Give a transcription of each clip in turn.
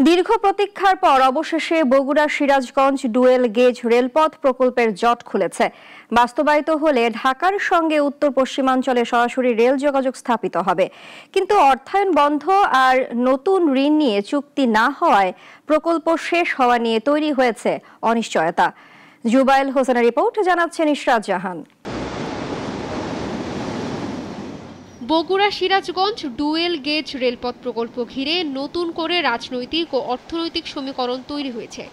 দীর্ঘ প্রতীক্ষার পর অবশেষে বগুড়া সিরাজগঞ্জ ডুয়েল গেজ রেলপথ প্রকল্পের জট খুলেছে। বাস্তবায়িত হলে ঢাকার সঙ্গে উত্তর পশ্চিমাঞ্চলে সরাসরি রেল যোগাযোগ স্থাপিত হবে। কিন্তু অর্থায়ন বন্ধ আর নতুন ঋণ নিয়ে চুক্তি না হওয়ায় প্রকল্প শেষ হওয়া নিয়ে তৈরি হয়েছে অনিশ্চয়তা। জুবাইল হোসেনের রিপোর্ট, জানাচ্ছেন ইশরাত জাহান। বগুড়া সিরাজগঞ্জ ডুয়েল গেজ রেলপথ প্রকল্প ঘিরে নতুন করে রাজনৈতিক ও অর্থনৈতিক সমীকরণ তৈরি হয়েছে।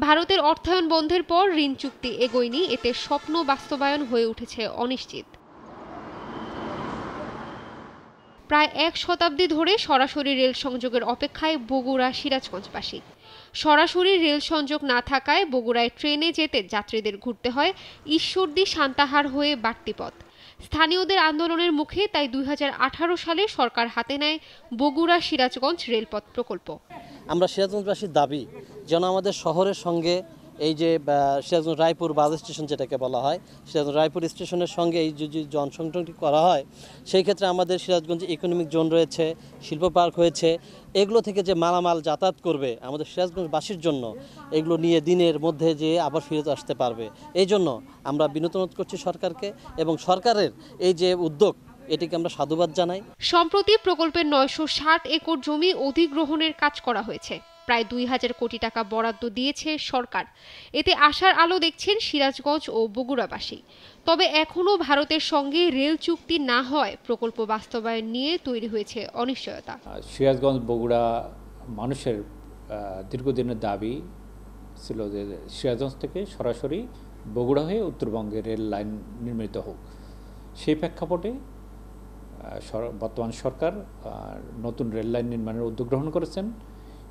ভারতের অর্থায়ন বন্ধের পর ঋণ চুক্তি এগোয়নি, এতে স্বপ্ন বাস্তবায়ন হয়ে উঠেছে অনিশ্চিত। প্রায় এক শতাব্দী ধরে সরাসরি রেল সংযোগের অপেক্ষায় বগুড়া সিরাজগঞ্জবাসী। সরাসরি রেল সংযোগ না থাকায় বগুড়ায় ট্রেনে যেতে যাত্রীদের ঘুরতে হয় ঈশ্বরদী সান্তাহার হয়ে বাড়তি পথ। স্থানীয়দের আন্দোলনের মুখে তাই 2018 সালে সরকার হাতে নেয় বগুড়া সিরাজগঞ্জ রেলপথ প্রকল্প। আমরা সিরাজগঞ্জবাসীর দাবি যেন আমাদের শহরের সঙ্গে এই যে সিরাজগঞ্জ রায়পুর বাস স্টেশন যেটাকে বলা হয়, সিরাজগঞ্জ রায়পুর স্টেশনের সঙ্গে এই যে জনসংযোগটি করা হয়, সেই ক্ষেত্রে আমাদের সিরাজগঞ্জে ইকোনমিক জোন রয়েছে, শিল্প পার্ক হয়েছে, এগুলো থেকে যে মালামাল যাতায়াত করবে আমাদের সিরাজগঞ্জবাসীর জন্য, এগুলো নিয়ে দিনের মধ্যে যে আবার ফিরে আসতে পারবে। এই জন্য আমরা বিনীত অনুরোধ করছি সরকারকে, এবং সরকারের এই যে উদ্যোগ এটিকে আমরা সাধুবাদ জানাই। সম্প্রতি প্রকল্পের 960 একর জমি অধিগ্রহণের কাজ করা হয়েছে। প্রায় 2000 কোটি টাকা বরাদ্দ দিয়েছে সরকার। এতে আশার আলো দেখছেন সিরাজগঞ্জ ও বগুড়াবাসী। তবে এখনও ভারতের সঙ্গে রেল চুক্তি না হয় প্রকল্প বাস্তবায়ন নিয়ে তৈরি হয়েছে অনিশ্চয়তা। সিরাজগঞ্জ বগুড়া মানুষের দীর্ঘদিনের দাবি ছিল যে সিরাজগঞ্জ থেকে সরাসরি বগুড়া হয়ে উত্তরবঙ্গে রেল লাইন নির্মিত হোক। সেই প্রেক্ষাপটে বর্তমান সরকার নতুন রেল লাইন নির্মাণের উদ্যোগ গ্রহণ করেছেন।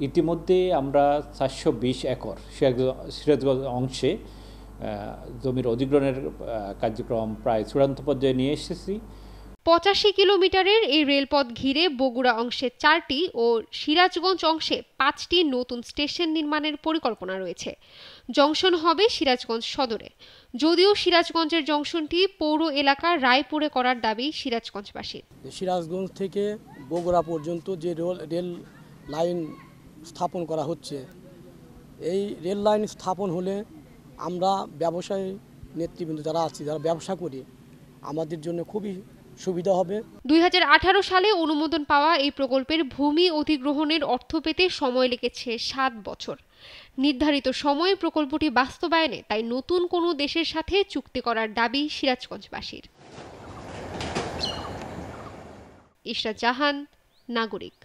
ইতিমধ্যে আমরা 420 একর সিরাজগঞ্জ অংশে জমির অধিগ্রহণের কার্যক্রম প্রায় চূড়ান্ত পর্যায়ে নিয়ে এসেছি। 85 কিলোমিটারের এই রেলপথ ঘিরে বগুড়া অংশে 4টি ও সিরাজগঞ্জ অংশে 5টি নতুন স্টেশন নির্মাণের পরিকল্পনা রয়েছে। জংশন হবে সিরাজগঞ্জ সদরে। যদিও সিরাজগঞ্জের জংশনটি পৌর এলাকা রায়পুরে করার দাবি সিরাজগঞ্জবাসীর। সিরাজগঞ্জ থেকে বগুড়া পর্যন্ত যে রেল লাইন স্থাপন করা হচ্ছে, এই রেল লাইন স্থাপন হলে আমরা ব্যবসায়ী নেতৃবৃন্দ যারা আছি, যারা ব্যবসা করি, আমাদের জন্য খুবই সুবিধা হবে। 2018 সালে অনুমোদন পাওয়া এই প্রকল্পের ভূমি অধিগ্রহণের অর্থ পেতে সময় লেগেছে 7 বছর। নির্ধারিত সময়ে প্রকল্পটি বাস্তবায়নে তাই নতুন কোনো দেশের সাথে চুক্তি করার দাবি সিরাজগঞ্জবাসীর। ইশরাত জাহান, নাগরিক।